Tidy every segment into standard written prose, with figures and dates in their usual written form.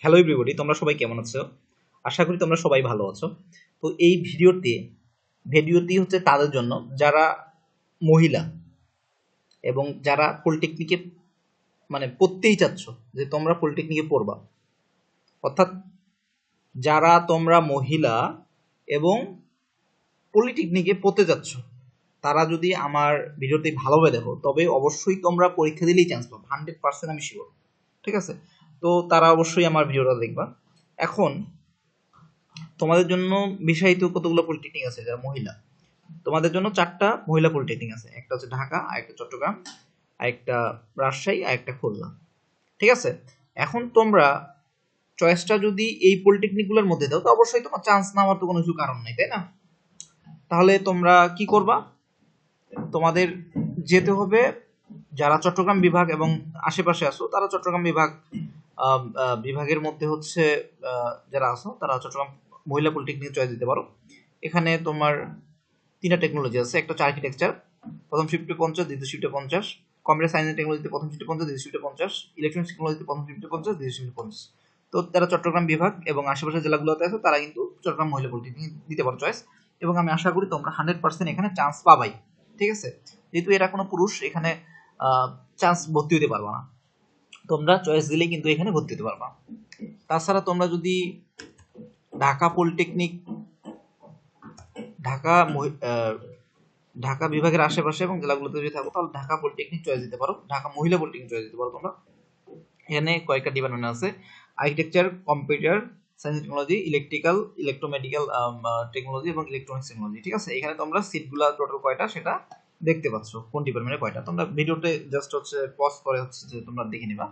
Hello everybody, তোমরা সবাই কেমন আছো? আশা করি তোমরা সবাই ভালো আছো। তো এই ভিডিওটি হচ্ছে তাদের জন্য যারা মহিলা এবং যারা পলিটেকনিকে মানে পড়তেই চাচ্ছ, যে তোমরা পলিটেকনিকে পড়বা, অর্থাৎ যারা তোমরা মহিলা এবং পলিটেকনিকে পড়তে যাচ্ছ, তারা যদি আমার ভিডিওটি ভালোভাবে দেখো তবে অবশ্যই তোমরা পরীক্ষা দিলেই চান্স পাবে, 100% আমি শিওর। ঠিক আছে, তো তারা অবশ্যই আমার ভিডিওটা দেখবা। এখন তোমাদের জন্য বিষয়িত কতগুলো পলিটেকনিক আছে যারা মহিলা, তোমাদের জন্য 4টা মহিলা পলিটেকনিক আছে। একটা হচ্ছে ঢাকা, আরেকটা চট্টগ্রাম, আরেকটা রাজশাহী, আরেকটা খুলনা। ঠিক আছে, এখন তোমরা চয়েসটা যদি এই পলিটেকনিকগুলোর মধ্যে দাও তো অবশ্যই তোমার চান্স নেওয়ার তো কোনো কিছু কারণ নেই, তাই না? তাহলে তোমরা কি করবা? তোমাদের যেতে হবে, যারা চট্টগ্রাম বিভাগ এবং আশেপাশে আসো তারা চট্টগ্রাম বিভাগের মধ্যে হচ্ছে যারা আসো তারা চট্টগ্রাম মহিলা পলিটেকনিক চয়েস দিতে পারো। এখানে তোমার 3টা টেকনোলজি আছে। একটা হচ্ছে আর্কিটেকচার, প্রথম শিফটে 50, দ্বিতীয় শিফটে 50। কম্পিউটার সায়েন্স টেকনোলজিতে প্রথম শিফটে 50, দ্বিতীয় শিফটে 50। ইলেকট্রনিক্স টেকনোলজিতে প্রথম শিফটে 50, দ্বিতীয় শিফটে 50। তো তারা চট্টগ্রাম বিভাগ এবং আশেপাশের জেলাগুলোতে আছে তারা কিন্তু চট্টগ্রাম মহিলা পলিটেকনিক দিতে পারো চয়েস। এবং আমি আশা করি তোমরা 100% এখানে চান্স পাবাই। ঠিক আছে, যেহেতু এরা কোনো পুরুষ, এখানে চান্স ভর্তি হতে পারবা না, তোমরা চয়েস দিলেই কিন্তু এখানে ভর্তি হতে পারবা। তাছাড়া তোমরা যদি ঢাকা পলিটেকনিক, ঢাকা ঢাকা বিভাগের আশেপাশে এবং জেলাগুলোতে যদি থাকো তাহলে ঢাকা পলিটেকনিক চয়েস দিতে পারো, ঢাকা মহিলা পলিটেকনিক চয়েস দিতে পারো তোমরা। এখানে কয়েকটা ডিপার্টমেন্ট আছে: architecture, computer science technology, electrical, electromedical technology এবং ইলেকট্রনিক্স টেকনোলজি। ঠিক আছে, এখানে তোমরা সিটগুলো টোটাল কয়টা সেটা দেখতে পাচ্ছ, কোন ডিপার্টমেন্টে কয়টা। তোমরা ভিডিওতে জাস্ট হচ্ছে পজ করে হচ্ছে যে তোমরা দেখে নিবা।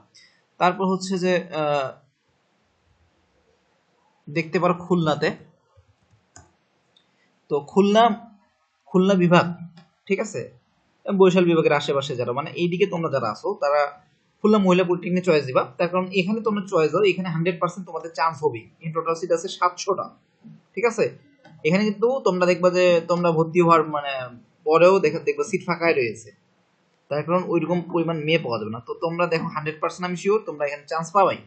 তারপর হচ্ছে যে দেখতে পারো খুলনাতে, তো খুলনা বিভাগ, ঠিক আছে, বরিশাল বিভাগের আশেপাশে যারা মানে এইদিকে তোমরা যারা আসো তারা খুলনা মহিলা পলিটেকনিক চয়েস দিবা। তার কারণ এখানে তোমরা চয়েস দাও, এখানে 100% তোমাদের চান্স হবে। ইন টোটাল সিট আছে 700টা। ঠিক আছে, এখানে কিন্তু তোমরা দেখবা যে তোমরা ভর্তি হওয়ার মানে পরেও দেখবা সিট ফাঁকাই রয়েছে, তার কারণ ওইরকম পরিমাণ মেয়ে পাওয়া যাবে না। তো তোমরা দেখো 100% আমি শিওর তোমরা এখানে চান্স পাবাই,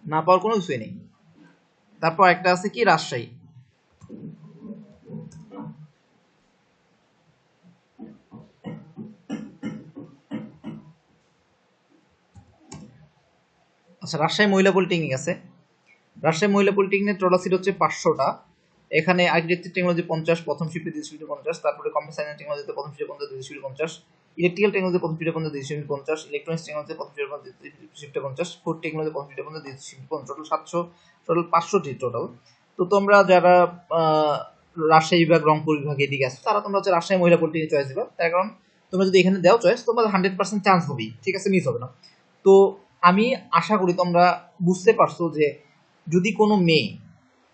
না পাওয়ার কোনো কিছুই নেই। তারপর একটা আছে কি, রাজশাহী। আচ্ছা, রাজশাহী মহিলা পলিটেকনিক আছে। রাজশাহী মহিলা পলিটেকনিকের টোটাল সিট হচ্ছে 500টা। এখানে আর্কিটেকচার টেকনোলজি 50, প্রথম শিফটে, দ্বিতীয় শিফটে 50। তারপরে কম্পিউটার সায়েন্স টেকনোলজিতে প্রথম শিফটে 50, দ্বিতীয় শিফটে 50। ইলেকট্রিক্যাল টেকনোলজি প্রথম শিফটে 50, দ্বিতীয় শিফটে 50। ইলেকট্রনিক্স টেকনোলজি প্রথম শিফটে 50, দ্বিতীয় শিফটে 50। ফুড টেকনোলজি প্রথম শিফটে 50, দ্বিতীয় শিফটে 50। টোটাল 700, টোটাল 500টি টোটাল। তো তোমরা যারা রাজশাহী বিভাগ, রংপুর বিভাগ এদিকে আসো তারা তোমরা হচ্ছে রাজশাহী মহিলা পলিটেকনিক চয়েস দিবা। তার কারণ তোমরা যদি এখানে দাও চয়েস তোমার 100% চান্স হবেই। ঠিক আছে, মিস হবে না। তো আমি আশা করি তোমরা বুঝতে পারছো যে যদি কোনো মেয়ে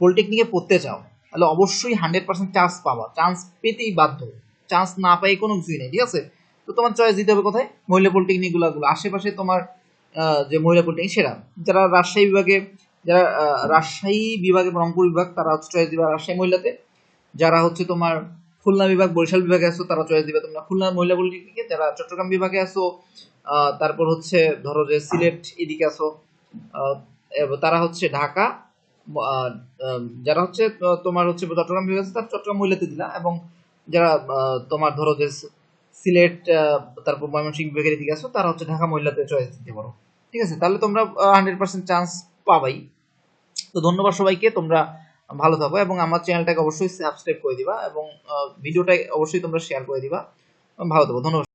পলিটেকনিকে পড়তে চাও তাহলে অবশ্যই 100% চান্স পাবা, চান্স পেতেই বাধ্য, চান্স না পাই কোনো কিছুই নেই। ঠিক আছে, তো তোমার চয়েস দিতে হবে কোথায়? মহিলা পলিটেকনিক গুলো আশেপাশে তোমার যে মহিলা পলিটেকনিক সেরা। যারা রাজশাহী বিভাগে, যারা রাজশাহী বিভাগে, রংপুর বিভাগ, তারা হচ্ছে চয়েস দিবা রাজশাহী মহিলাতে। যারা হচ্ছে তোমার খুলনা বিভাগ, বরিশাল বিভাগে আসো তারা চয়েস দিবে তোমরা খুলনা মহিলা পলিটেকনিকে। যারা চট্টগ্রাম বিভাগে আসো, তারপর হচ্ছে ধরো যে সিলেট এদিকে আসো, তারা হচ্ছে ঢাকা। যারা হচ্ছে তোমার হচ্ছে চট্টগ্রাম বিভাগ আছে তারা চট্টগ্রাম মহিলাতে দিলা। এবং যারা তোমার ধরো যে সিলেট, তারপর ময়মনসিংহ বিভাগের দিকে আসো তারা হচ্ছে ঢাকা মহিলাতে চয়েস দিতে পারো। ঠিক আছে, তাহলে তোমরা 100% চান্স পাবাই। তো ধন্যবাদ সবাইকে, তোমরা ভালো থাকো এবং আমার চ্যানেলটাকে অবশ্যই সাবস্ক্রাইব করে দিবা এবং ভিডিওটা অবশ্যই তোমরা শেয়ার করে দিবা। ভালো থাকো, ধন্যবাদ।